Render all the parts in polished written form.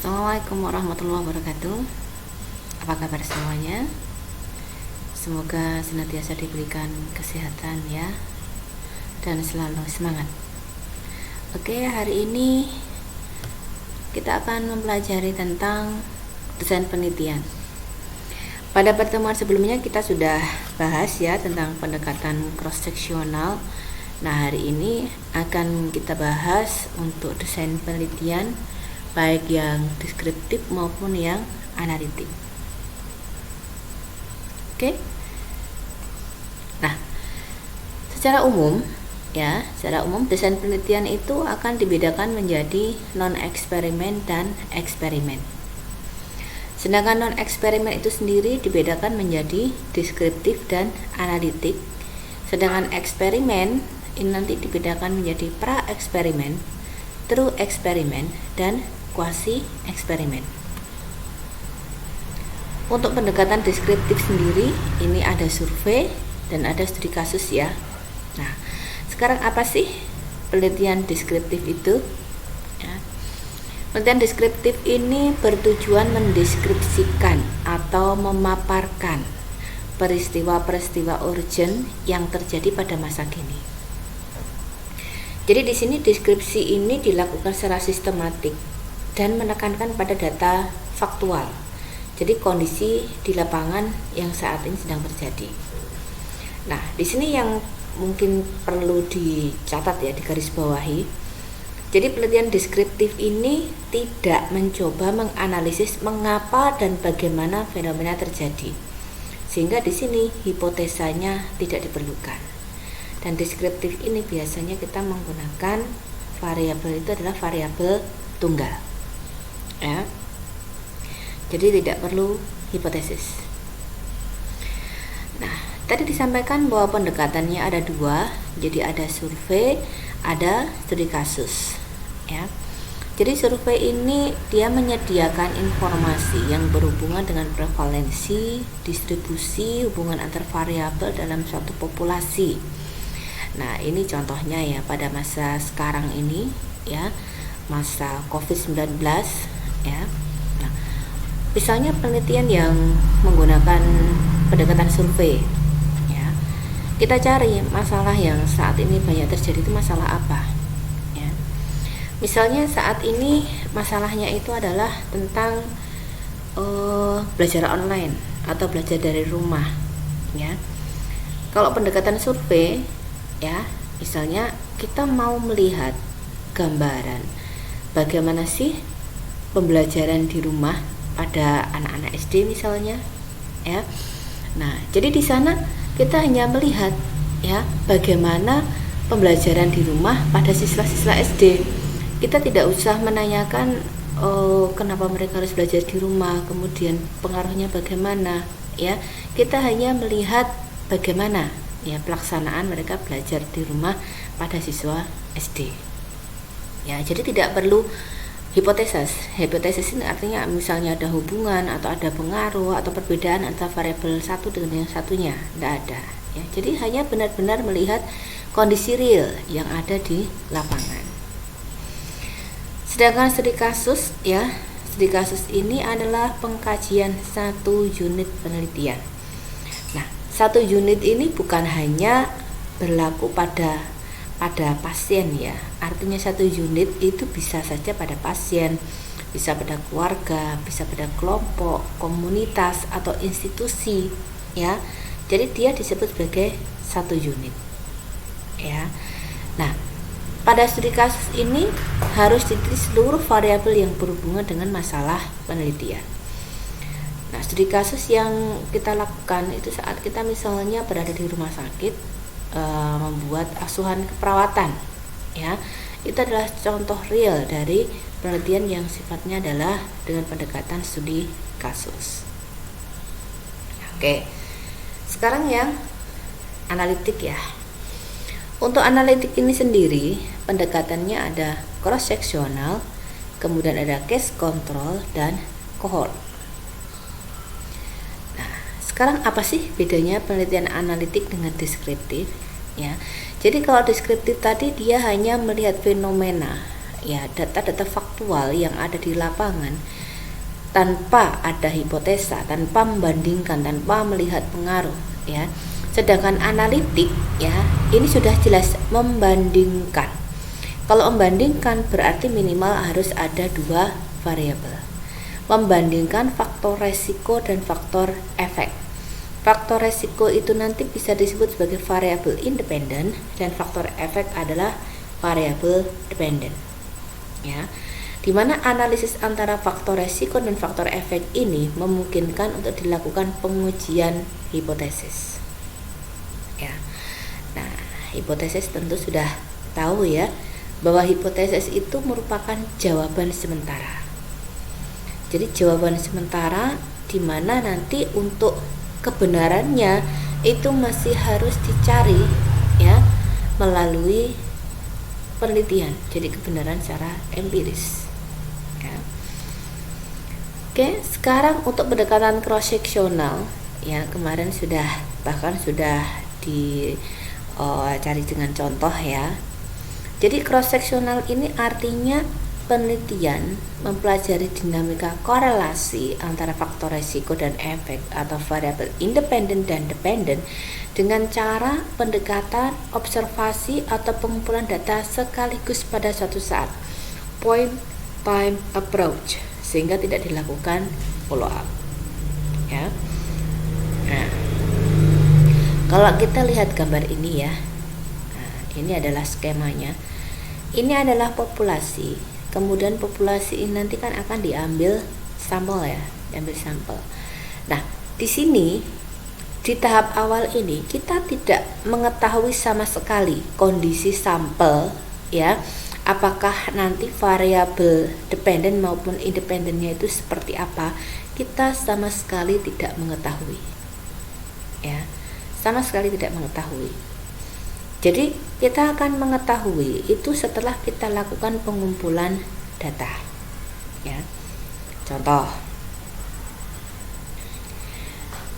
Assalamualaikum warahmatullahi wabarakatuh. Apa kabar semuanya? Semoga senantiasa diberikan kesehatan ya, dan selalu semangat. Oke, hari ini kita akan mempelajari tentang desain penelitian. Pada pertemuan sebelumnya kita sudah bahas ya tentang pendekatan cross-seksional. Nah, hari ini akan kita bahas untuk desain penelitian baik yang deskriptif maupun yang analitik. Oke. Nah, secara umum desain penelitian itu akan dibedakan menjadi non eksperimen dan eksperimen. Sedangkan non eksperimen itu sendiri dibedakan menjadi deskriptif dan analitik. Sedangkan eksperimen ini nanti dibedakan menjadi pra eksperimen, true eksperimen, dan kuasi eksperimen. Untuk pendekatan deskriptif sendiri ini ada survei dan ada studi kasus ya. Nah, sekarang apa sih penelitian deskriptif itu? Ya. Penelitian deskriptif ini bertujuan mendeskripsikan atau memaparkan peristiwa-peristiwa urgent yang terjadi pada masa kini. Jadi di sini deskripsi ini dilakukan secara sistematik dan menekankan pada data faktual. Jadi kondisi di lapangan yang saat ini sedang terjadi. Nah, di sini yang mungkin perlu dicatat ya, digarisbawahi. Jadi penelitian deskriptif ini tidak mencoba menganalisis mengapa dan bagaimana fenomena terjadi. Sehingga di sini hipotesanya tidak diperlukan. Dan deskriptif ini biasanya kita menggunakan variabel itu adalah variabel tunggal. Ya. Jadi tidak perlu hipotesis. Nah, tadi disampaikan bahwa pendekatannya ada dua, jadi ada survei, ada studi kasus. Ya. Jadi survei ini dia menyediakan informasi yang berhubungan dengan prevalensi, distribusi, hubungan antar variabel dalam suatu populasi. Nah, ini contohnya ya pada masa sekarang ini ya, masa COVID-19 ya. Nah, misalnya penelitian yang menggunakan pendekatan survei ya. Kita cari masalah yang saat ini banyak terjadi itu masalah apa ya. Misalnya saat ini masalahnya itu adalah tentang belajar online atau belajar dari rumah ya. Kalau pendekatan survei ya, misalnya kita mau melihat gambaran bagaimana sih pembelajaran di rumah pada anak-anak SD misalnya ya. Nah, jadi di sana kita hanya melihat ya bagaimana pembelajaran di rumah pada siswa-siswa SD. Kita tidak usah menanyakan kenapa mereka harus belajar di rumah, kemudian pengaruhnya bagaimana ya. Kita hanya melihat bagaimana ya pelaksanaan mereka belajar di rumah pada siswa SD. Ya, jadi tidak perlu hipotesis. Hipotesis ini artinya misalnya ada hubungan atau ada pengaruh atau perbedaan antara variabel satu dengan yang satunya, tidak ada. Ya, jadi hanya benar-benar melihat kondisi real yang ada di lapangan. Sedangkan studi kasus ya, studi kasus ini adalah pengkajian satu unit penelitian. Nah, satu unit ini bukan hanya berlaku pada pasien ya, artinya satu unit itu bisa saja pada pasien, bisa pada keluarga, bisa pada kelompok, komunitas atau institusi ya. Jadi dia disebut sebagai satu unit ya. Nah, pada studi kasus ini harus diteliti seluruh variabel yang berhubungan dengan masalah penelitian. Nah, studi kasus yang kita lakukan itu saat kita misalnya berada di rumah sakit, membuat asuhan keperawatan ya, itu adalah contoh real dari penelitian yang sifatnya adalah dengan pendekatan studi kasus. Oke, sekarang yang analitik ya. Untuk analitik ini sendiri pendekatannya ada cross seksional, kemudian ada case control dan cohort. Sekarang apa sih bedanya penelitian analitik dengan deskriptif? Ya, jadi kalau deskriptif tadi dia hanya melihat fenomena ya data-data faktual yang ada di lapangan tanpa ada hipotesa, tanpa membandingkan, tanpa melihat pengaruh ya. Sedangkan analitik ya, ini sudah jelas membandingkan. Kalau membandingkan berarti minimal harus ada dua variabel. Membandingkan faktor resiko dan faktor efek. Faktor resiko itu nanti bisa disebut sebagai variabel independen dan faktor efek adalah variabel dependen. Ya. Di mana analisis antara faktor resiko dan faktor efek ini memungkinkan untuk dilakukan pengujian hipotesis. Ya. Nah, hipotesis tentu sudah tahu ya bahwa hipotesis itu merupakan jawaban sementara. Jadi jawaban sementara di mana nanti untuk kebenarannya itu masih harus dicari ya melalui penelitian. Jadi kebenaran secara empiris. Ya. Oke, sekarang untuk pendekatan cross seksional ya kemarin bahkan sudah dicari dengan contoh ya. Jadi cross seksional ini artinya penelitian mempelajari dinamika korelasi antara faktor resiko dan efek atau variabel independen dan dependen dengan cara pendekatan, observasi atau pengumpulan data sekaligus pada suatu saat, point time approach, sehingga tidak dilakukan follow up ya. Nah, kalau kita lihat gambar ini ya, nah, ini adalah skemanya. Ini adalah populasi, kemudian populasi ini nanti kan akan diambil sampel ya, diambil sampel. Nah, di sini di tahap awal ini kita tidak mengetahui sama sekali kondisi sampel ya, apakah nanti variabel dependen maupun independennya itu seperti apa. Kita sama sekali tidak mengetahui ya, sama sekali tidak mengetahui. Jadi kita akan mengetahui itu setelah kita lakukan pengumpulan data ya. Contoh,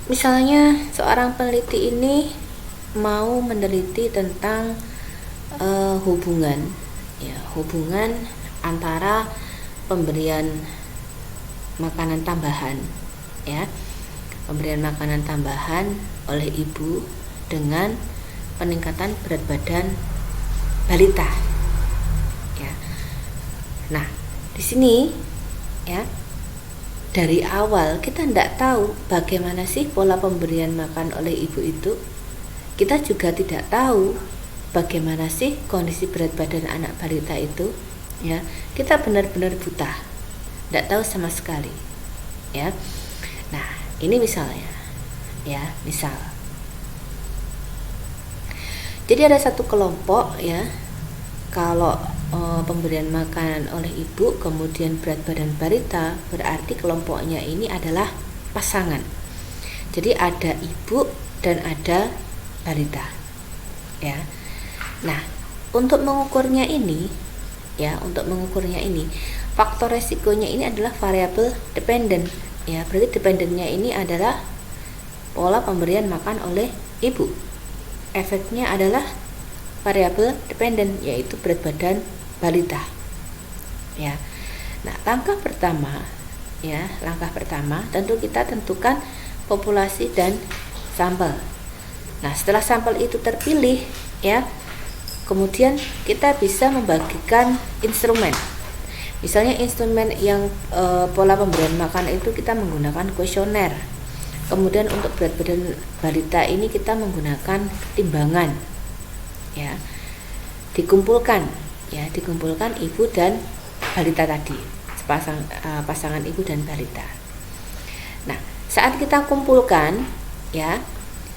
misalnya seorang peneliti ini mau meneliti tentang hubungan antara pemberian makanan tambahan ya, pemberian makanan tambahan oleh ibu dengan peningkatan berat badan balita ya. Nah, di sini ya dari awal kita tidak tahu bagaimana sih pola pemberian makan oleh ibu itu. Kita juga tidak tahu bagaimana sih kondisi berat badan anak balita itu ya. Kita benar-benar buta, tidak tahu sama sekali ya. Nah, ini misalnya ya, misal jadi ada satu kelompok ya, kalau pemberian makanan oleh ibu kemudian berat badan balita, berarti kelompoknya ini adalah pasangan. Jadi ada ibu dan ada balita ya. Nah, untuk mengukurnya ini faktor resikonya ini adalah variabel dependen ya. Berarti dependennya ini adalah pola pemberian makan oleh ibu. Efeknya adalah variabel dependen, yaitu berat badan balita ya. Nah, langkah pertama tentu kita tentukan populasi dan sampel. Nah, setelah sampel itu terpilih ya, kemudian kita bisa membagikan instrumen. Misalnya instrumen yang pola pemberian makan itu kita menggunakan kuesioner. Kemudian untuk berat badan balita ini kita menggunakan timbangan ya. Dikumpulkan ibu dan balita tadi, pasangan ibu dan balita. Nah, saat kita kumpulkan ya,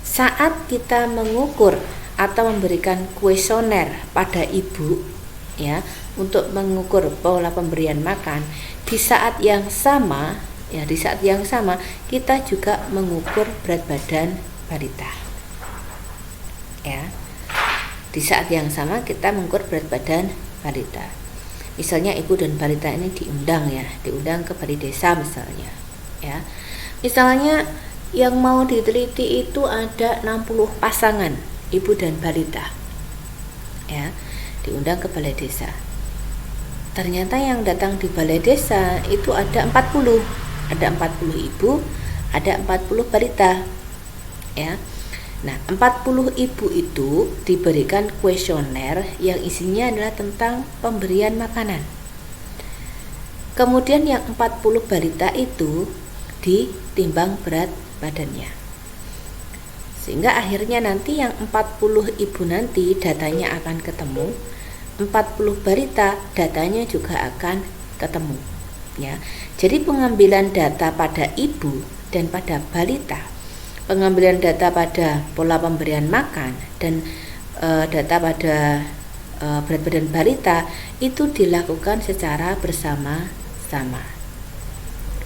saat kita mengukur atau memberikan kuesioner pada ibu ya untuk mengukur pola pemberian makan, di saat yang sama kita juga mengukur berat badan balita ya. Di saat yang sama kita mengukur berat badan balita. Misalnya ibu dan balita ini diundang ke balai desa misalnya ya. Misalnya yang mau diteliti itu ada 60 pasangan ibu dan balita ya, diundang ke balai desa. ternyata yang datang di balai desa itu ada 40 ibu, ada 40 balita, ya. Nah, 40 ibu itu diberikan kuesioner yang isinya adalah tentang pemberian makanan. Kemudian yang 40 balita itu ditimbang berat badannya. Sehingga akhirnya nanti yang 40 ibu nanti datanya akan ketemu, 40 balita datanya juga akan ketemu, ya. Jadi pengambilan data pada ibu dan pada balita, pengambilan data pada pola pemberian makan dan data pada berat badan balita itu dilakukan secara bersama-sama.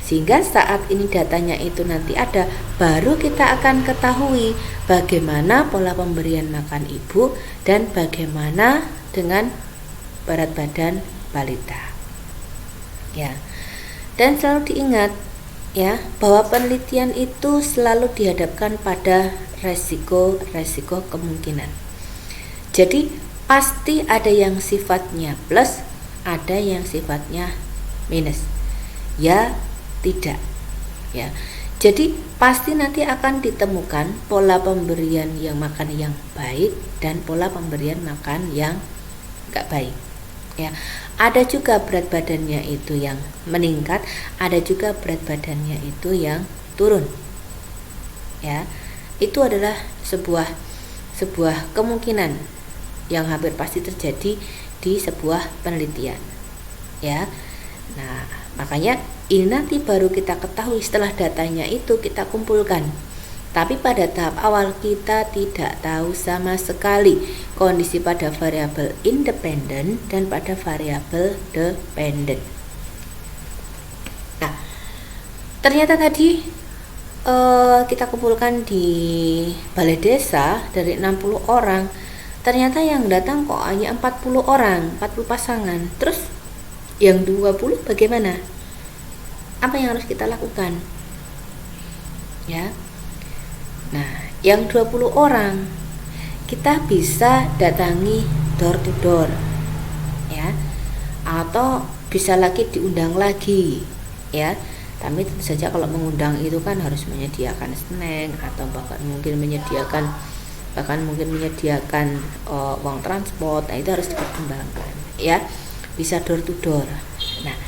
Sehingga saat ini datanya itu nanti ada, baru kita akan ketahui bagaimana pola pemberian makan ibu dan bagaimana dengan berat badan balita, ya. Dan selalu diingat, ya, bahwa penelitian itu selalu dihadapkan pada resiko kemungkinan. Jadi pasti ada yang sifatnya plus, ada yang sifatnya minus, ya tidak, ya. Jadi pasti nanti akan ditemukan pola pemberian yang makan yang baik dan pola pemberian makan yang enggak baik, ya. Ada juga berat badannya itu yang meningkat, ada juga berat badannya itu yang turun, ya. Itu adalah sebuah kemungkinan yang hampir pasti terjadi di sebuah penelitian, ya. Nah, makanya ini nanti baru kita ketahui setelah datanya itu kita kumpulkan. Tapi pada tahap awal kita tidak tahu sama sekali kondisi pada variabel independen dan pada variabel dependen. Nah, ternyata tadi kita kumpulkan di balai desa dari 60 orang, ternyata yang datang kok hanya 40 orang, 40 pasangan. Terus yang 20 bagaimana? Apa yang harus kita lakukan? Ya. Nah, yang 20 orang kita bisa datangi door to door, ya. Atau bisa lagi diundang lagi, ya. Tapi tentu saja kalau mengundang itu kan harus menyediakan snack atau bahkan mungkin menyediakan uang transport. Nah, itu harus dipertimbangkan, ya. Bisa door to door. Nah,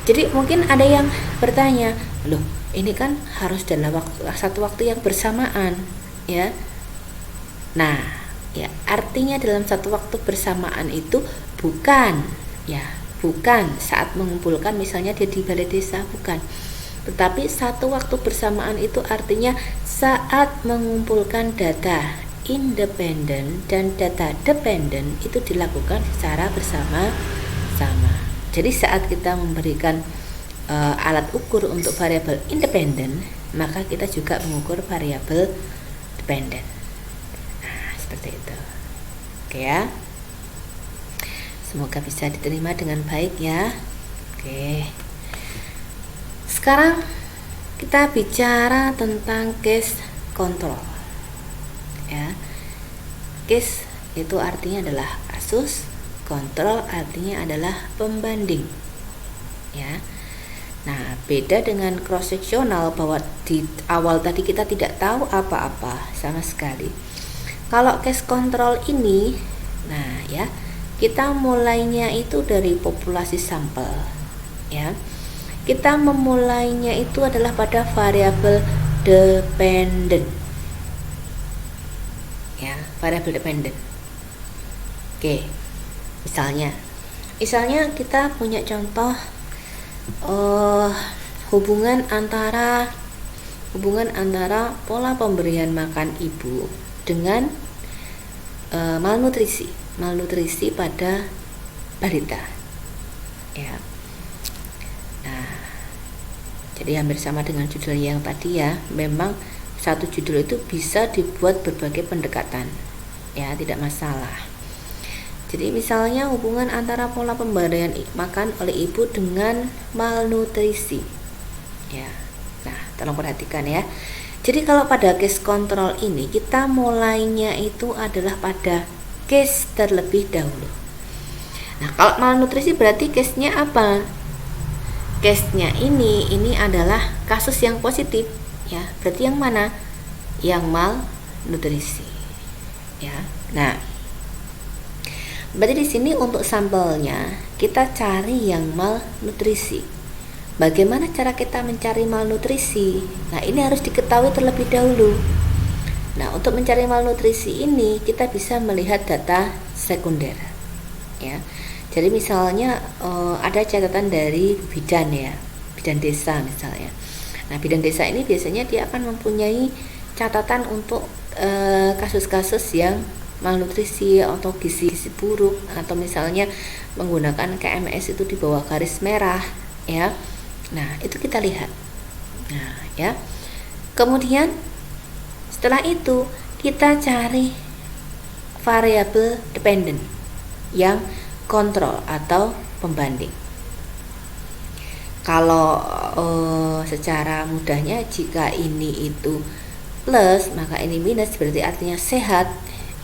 jadi mungkin ada yang bertanya, loh, ini kan harus dalam satu waktu yang bersamaan, ya. Nah, ya, artinya dalam satu waktu bersamaan itu bukan saat mengumpulkan misalnya dia di balai desa, bukan. Tetapi satu waktu bersamaan itu artinya saat mengumpulkan data independen dan data dependen itu dilakukan secara bersama-sama. Jadi saat kita memberikan alat ukur untuk variabel independen, maka kita juga mengukur variabel dependen. Nah, seperti itu. Oke, ya. Semoga bisa diterima dengan baik, ya. Oke. Sekarang kita bicara tentang case control. Ya. Case itu artinya adalah kasus, kontrol artinya adalah pembanding. Ya. Nah, beda dengan cross seksional bahwa di awal tadi kita tidak tahu apa-apa sama sekali. Kalau case control ini, nah ya, kita mulainya itu dari populasi sampel, ya. Kita memulainya itu adalah pada variabel dependen. Ya, variabel dependen. Oke. Misalnya kita punya contoh hubungan antara pola pemberian makan ibu dengan malnutrisi pada balita, ya. Nah, jadi hampir sama dengan judul yang tadi, ya. Memang satu judul itu bisa dibuat berbagai pendekatan, ya, tidak masalah. Jadi misalnya hubungan antara pola pemberian makan oleh ibu dengan malnutrisi, ya. Nah, tolong perhatikan, ya. Jadi kalau pada case control ini kita mulainya itu adalah pada case terlebih dahulu. Nah, kalau malnutrisi berarti case-nya apa? Case-nya ini adalah kasus yang positif ya. Berarti yang mana? Yang malnutrisi ya. Nah, berarti di sini untuk sampelnya kita cari yang malnutrisi. Bagaimana cara kita mencari malnutrisi? Nah, ini harus diketahui terlebih dahulu. Nah, untuk mencari malnutrisi ini kita bisa melihat data sekunder ya. Jadi misalnya ada catatan dari bidan ya, bidan desa misalnya. Nah, bidan desa ini biasanya dia akan mempunyai catatan untuk kasus-kasus yang malnutrisi atau gizi buruk, atau misalnya menggunakan KMS itu di bawah garis merah ya. Nah, itu kita lihat. Nah, ya. Kemudian setelah itu kita cari variabel dependent yang kontrol atau pembanding. Kalau secara mudahnya, jika ini itu plus maka ini minus, berarti artinya sehat.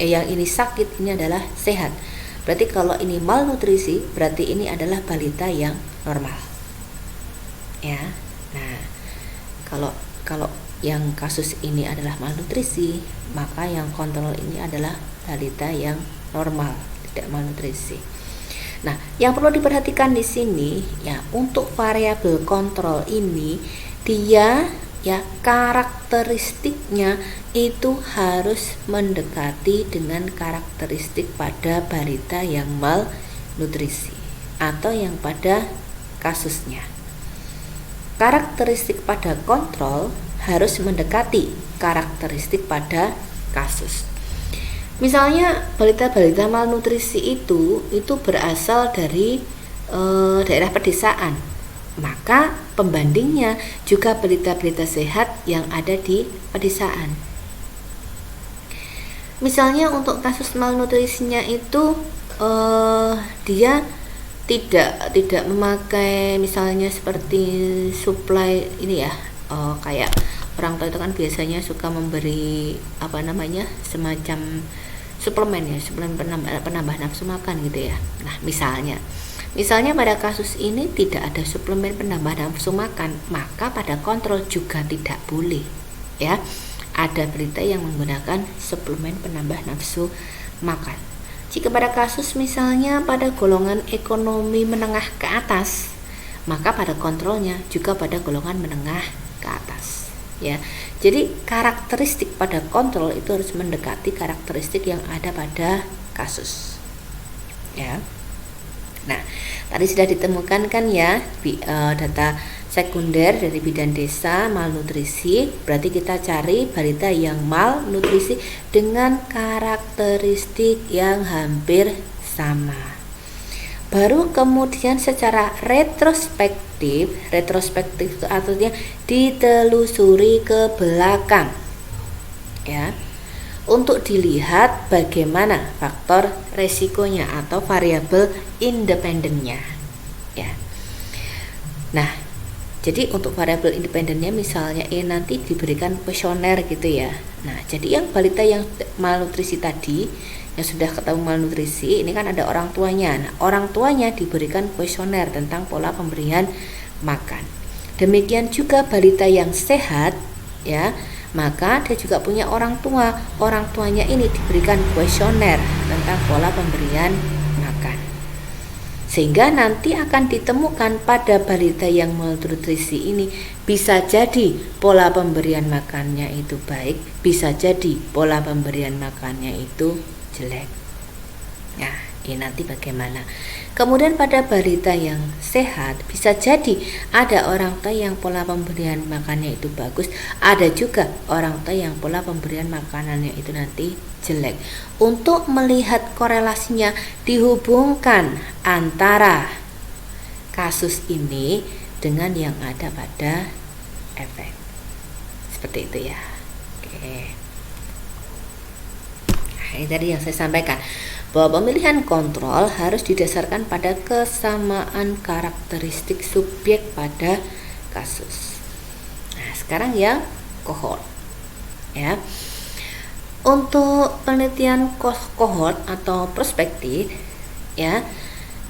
Yang ini sakit, ini adalah sehat. Berarti kalau ini malnutrisi, berarti ini adalah balita yang normal ya. Nah, kalau yang kasus ini adalah malnutrisi, maka yang kontrol ini adalah balita yang normal, tidak malnutrisi. Nah, yang perlu diperhatikan di sini ya, untuk variabel kontrol ini dia ya karakteristiknya itu harus mendekati dengan karakteristik pada balita yang malnutrisi atau yang pada kasusnya. Karakteristik pada kontrol harus mendekati karakteristik pada kasus. Misalnya balita-balita malnutrisi itu berasal dari daerah pedesaan, maka pembandingnya juga balita-balita sehat yang ada di pedesaan. Misalnya untuk kasus malnutrisinya itu dia tidak memakai misalnya seperti suplai ini ya, kayak orang tua itu kan biasanya suka memberi semacam suplemen ya, suplemen penambah nafsu makan gitu ya. Nah, misalnya pada kasus ini tidak ada suplemen penambah nafsu makan, maka pada kontrol juga tidak boleh ya ada berita yang menggunakan suplemen penambah nafsu makan. Jika pada kasus misalnya pada golongan ekonomi menengah ke atas, maka pada kontrolnya juga pada golongan menengah ke atas ya. Jadi karakteristik pada kontrol itu harus mendekati karakteristik yang ada pada kasus ya. Nah, tadi sudah ditemukan kan ya data sekunder dari bidan desa malnutrisi, berarti kita cari balita yang malnutrisi dengan karakteristik yang hampir sama. Baru kemudian secara retrospektif itu artinya ditelusuri ke belakang ya, untuk dilihat bagaimana faktor resikonya atau variabel independennya ya. Nah, jadi untuk variabel independennya misalnya nanti diberikan kuesioner gitu ya. Nah, jadi yang balita yang malnutrisi tadi, yang sudah ketemu malnutrisi, ini kan ada orang tuanya. Nah, orang tuanya diberikan kuesioner tentang pola pemberian makan. Demikian juga balita yang sehat ya, maka dia juga punya orang tua. Orang tuanya ini diberikan kuesioner tentang pola pemberian makan. Sehingga nanti akan ditemukan pada balita yang malnutrisi ini bisa jadi pola pemberian makannya itu baik, bisa jadi pola pemberian makannya itu jelek. Nah, ini nanti bagaimana. Kemudian pada balita yang sehat bisa jadi ada orang tua yang pola pemberian makannya itu bagus, ada juga orang tua yang pola pemberian makanannya itu nanti jelek. Untuk melihat korelasinya, dihubungkan antara kasus ini dengan yang ada pada efek. Seperti itu ya. Oke. Nah, ini tadi yang saya sampaikan, bahwa pemilihan kontrol harus didasarkan pada kesamaan karakteristik subjek pada kasus. Nah, sekarang yang kohort ya. Untuk penelitian kohort atau prospektif ya,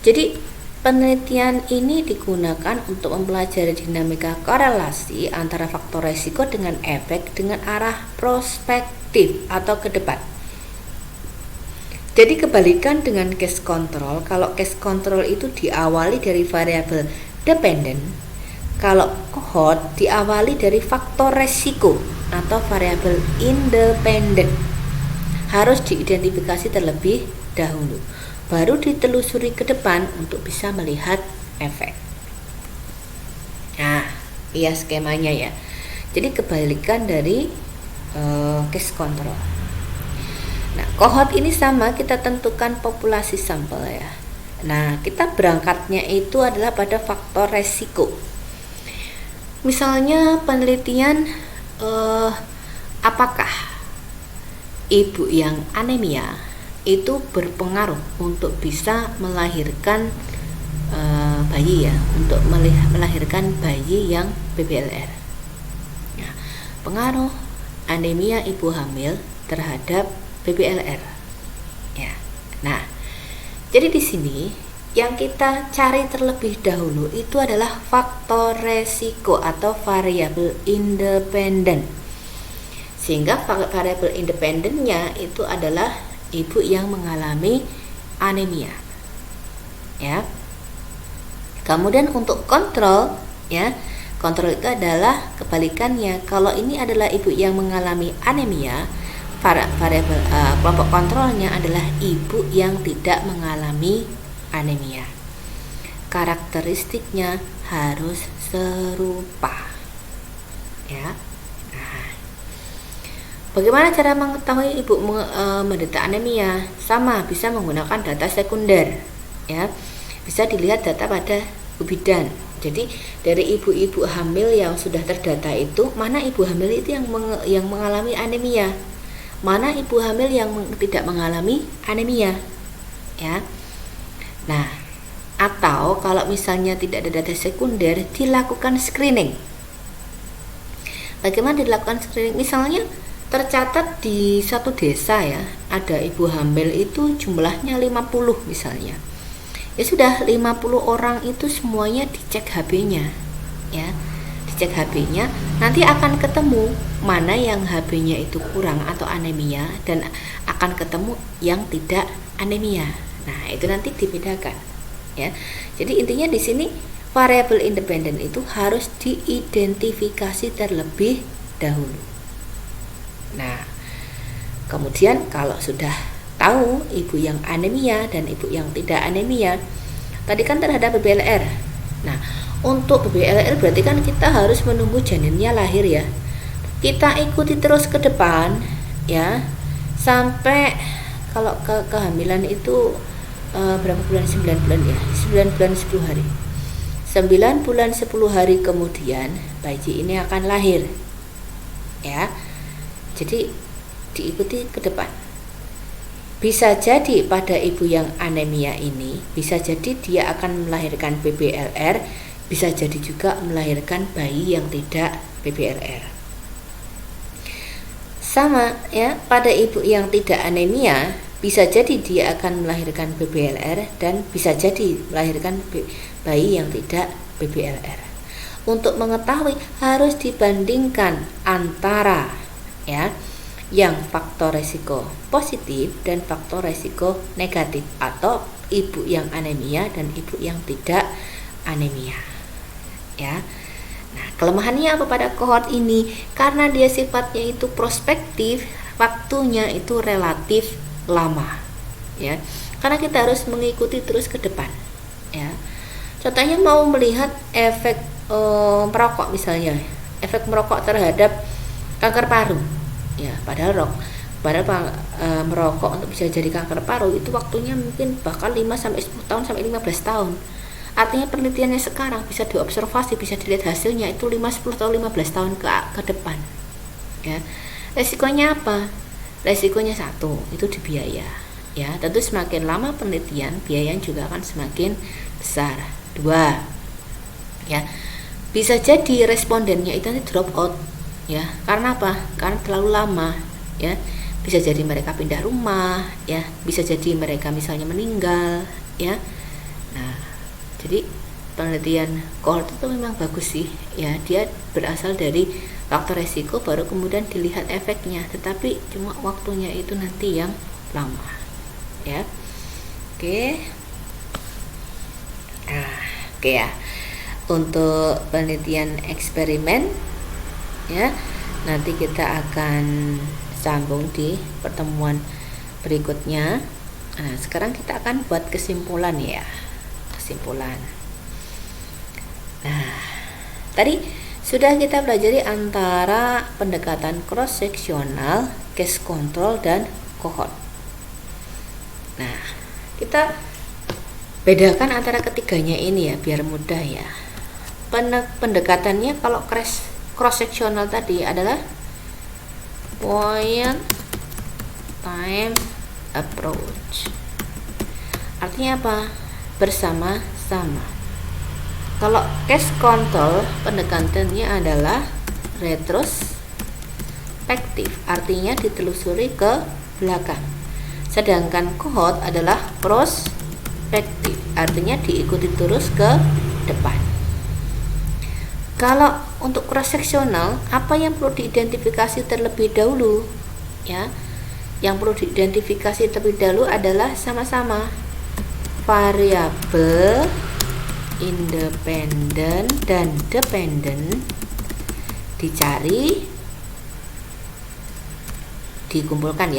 Jadi penelitian ini digunakan untuk mempelajari dinamika korelasi antara faktor resiko dengan efek dengan arah prospektif atau ke depan. Jadi kebalikan dengan case control, kalau case control itu diawali dari variabel dependent, kalau cohort diawali dari faktor resiko atau variabel independen. Harus diidentifikasi terlebih dahulu, baru ditelusuri ke depan untuk bisa melihat efek. Nah, iya skemanya ya. Jadi kebalikan dari case control. Nah, cohort ini sama, kita tentukan populasi sampel ya. Nah, kita berangkatnya itu adalah pada faktor resiko. Misalnya penelitian apakah ibu yang anemia itu berpengaruh untuk bisa melahirkan bayi ya, untuk melahirkan bayi yang BBLR. Nah, pengaruh anemia ibu hamil terhadap BBLR. Ya. Nah, jadi di sini yang kita cari terlebih dahulu itu adalah faktor resiko atau variabel independen. Sehingga variabel independennya itu adalah ibu yang mengalami anemia. Ya. Kemudian untuk kontrol ya, kontrol itu adalah kebalikannya. Kalau ini adalah ibu yang mengalami anemia, variabel kelompok kontrolnya adalah ibu yang tidak mengalami anemia. Karakteristiknya harus serupa. Ya. Nah, bagaimana cara mengetahui ibu menderita anemia? Sama, bisa menggunakan data sekunder. Ya, bisa dilihat data pada bidan. Jadi dari ibu-ibu hamil yang sudah terdata itu, mana ibu hamil itu yang mengalami anemia? Mana ibu hamil yang tidak mengalami anemia, ya. Nah, atau kalau misalnya tidak ada data sekunder, dilakukan screening. Bagaimana dilakukan screening? Misalnya tercatat di satu desa ya, ada ibu hamil itu jumlahnya 50 misalnya. Ya sudah, 50 orang itu semuanya dicek HB-nya, ya. Cek HB-nya, nanti akan ketemu mana yang HB-nya itu kurang atau anemia, dan akan ketemu yang tidak anemia. Nah, itu nanti dibedakan ya. Jadi intinya di sini variabel independen itu harus diidentifikasi terlebih dahulu. Nah, kemudian kalau sudah tahu ibu yang anemia dan ibu yang tidak anemia, tadi kan terhadap BBLR. Nah, untuk BBLR berarti kan kita harus menunggu janinnya lahir ya. Kita ikuti terus ke depan ya, sampai kalau kehamilan itu berapa bulan? 9 bulan ya, 9 bulan 10 hari. 9 bulan 10 hari kemudian bayi ini akan lahir ya. Jadi diikuti ke depan. Bisa jadi pada ibu yang anemia ini, bisa jadi dia akan melahirkan BBLR, bisa jadi juga melahirkan bayi yang tidak BBLR. Sama ya, pada ibu yang tidak anemia, bisa jadi dia akan melahirkan BBLR dan bisa jadi melahirkan bayi yang tidak BBLR. Untuk mengetahui harus dibandingkan antara ya yang faktor resiko positif dan faktor resiko negatif, atau ibu yang anemia dan ibu yang tidak anemia ya. Nah, kelemahannya apa pada cohort ini? Karena dia sifatnya itu prospektif, waktunya itu relatif lama ya. Karena kita harus mengikuti terus ke depan ya. Contohnya mau melihat efek merokok misalnya, efek merokok terhadap kanker paru. Ya, padahal merokok untuk bisa jadi kanker paru itu waktunya mungkin bahkan 5 sampai 10 tahun sampai 15 tahun. Artinya penelitiannya sekarang bisa diobservasi, bisa dilihat hasilnya itu 5, 10 tahun, 15 tahun ke depan. Ya. Resikonya apa? Resikonya satu, itu di biaya. Ya, tentu semakin lama penelitian, biayanya juga akan semakin besar. 2. Ya. Bisa jadi respondennya itu nanti drop out. Ya, karena apa? Karena terlalu lama, ya. Bisa jadi mereka pindah rumah, ya. Bisa jadi mereka misalnya meninggal, ya. Nah, jadi penelitian cohort itu memang bagus sih ya, dia berasal dari faktor resiko baru kemudian dilihat efeknya, tetapi cuma waktunya itu nanti yang lama ya. Oke. Nah, oke ya, untuk penelitian eksperimen ya, nanti kita akan sambung di pertemuan berikutnya. Nah, sekarang kita akan buat kesimpulan ya, kesimpulan. Nah, tadi sudah kita pelajari antara pendekatan cross seksional, case control, dan cohort. Nah, kita bedakan antara ketiganya ini ya biar mudah ya. Pendekatannya kalau cross seksional tadi adalah point time approach. Artinya apa? Bersama-sama. Kalau case control pendekatannya adalah retrospektif, artinya ditelusuri ke belakang. Sedangkan cohort adalah prospektif, artinya diikuti terus ke depan. Kalau untuk cross seksional, apa yang perlu diidentifikasi terlebih dahulu? Ya, yang perlu diidentifikasi terlebih dahulu adalah sama-sama variabel independen dan dependen dicari, dikumpulkan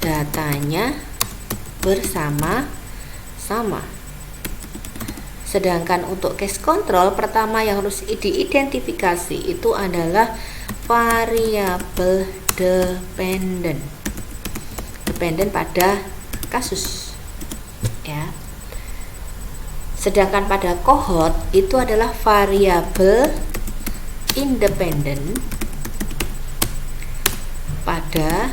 datanya bersama-sama. Sedangkan untuk case control, pertama yang harus diidentifikasi itu adalah variabel dependen pada kasus ya. Sedangkan pada cohort itu adalah variabel independen pada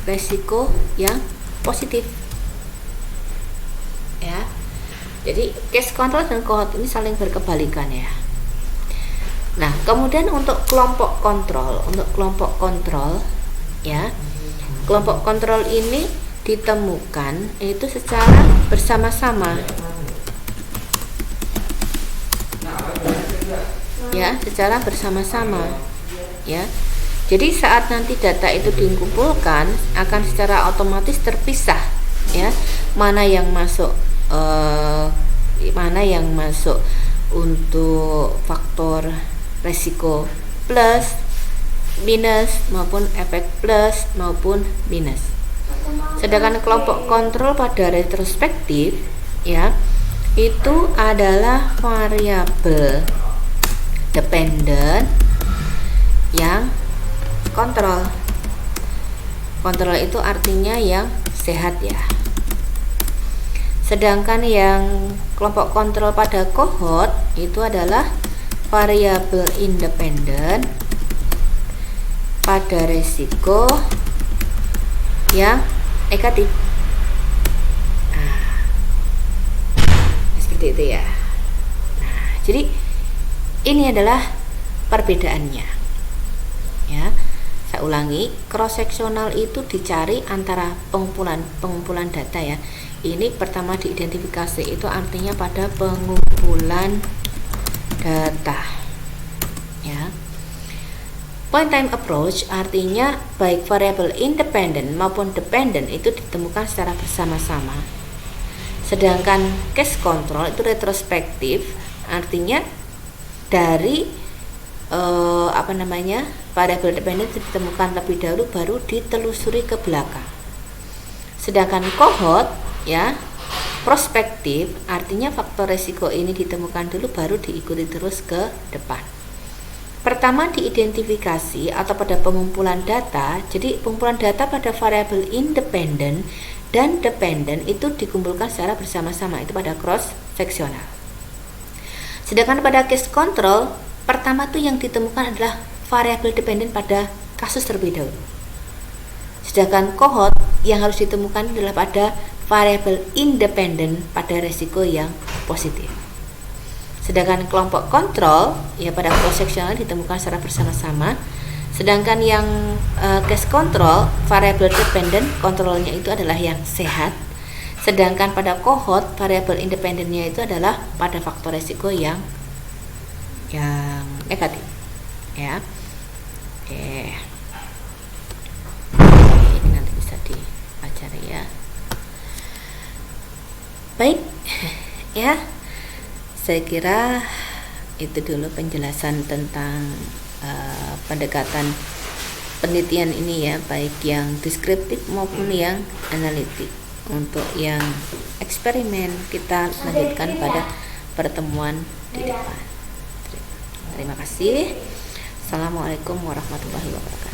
resiko yang positif ya. Jadi case control dan cohort ini saling berkebalikan ya. Nah, kemudian untuk kelompok kontrol ya. Kelompok kontrol ini ditemukan itu secara bersama-sama. Ya, secara bersama-sama. Ya. Jadi saat nanti data itu dikumpulkan akan secara otomatis terpisah ya. Mana yang masuk untuk faktor resiko plus, minus maupun efek plus maupun minus. Sedangkan kelompok kontrol pada retrospektif ya, itu adalah variabel dependen yang kontrol. Kontrol itu artinya yang sehat ya. Sedangkan yang kelompok kontrol pada cohort itu adalah variabel independen pada resiko yang negatif. Nah, seperti itu ya. Nah, jadi ini adalah perbedaannya. Ya, saya ulangi, cross seksional itu dicari antara pengumpulan data ya. Ini pertama diidentifikasi itu artinya pada pengumpulan data. Ya. Point time approach artinya baik variabel independen maupun dependen itu ditemukan secara bersama-sama. Sedangkan case control itu retrospektif, artinya dari variabel dependen ditemukan lebih dahulu baru ditelusuri ke belakang. Sedangkan cohort ya prospektif, artinya faktor resiko ini ditemukan dulu baru diikuti terus ke depan. Pertama diidentifikasi atau pada pengumpulan data. Jadi pengumpulan data pada variabel independen dan dependen itu dikumpulkan secara bersama-sama, itu pada cross seksional. Sedangkan pada case control, pertama tuh yang ditemukan adalah variabel dependen pada kasus terlebih dahulu. Sedangkan cohort yang harus ditemukan adalah pada variabel independen pada resiko yang positif. Sedangkan kelompok kontrol ya pada cross seksional ditemukan secara bersama-sama. Sedangkan yang case control, variable dependent, kontrolnya itu adalah yang sehat. Sedangkan pada cohort, variable independennya itu adalah pada faktor resiko yang negatif, ya. Oke. Ini nanti bisa dipelajari ya. Baik, ya. Saya kira itu dulu penjelasan tentang pendekatan penelitian ini ya, baik yang deskriptif maupun yang analitik. Untuk yang eksperimen kita lanjutkan pada pertemuan di depan. Terima kasih. Assalamualaikum warahmatullahi wabarakatuh.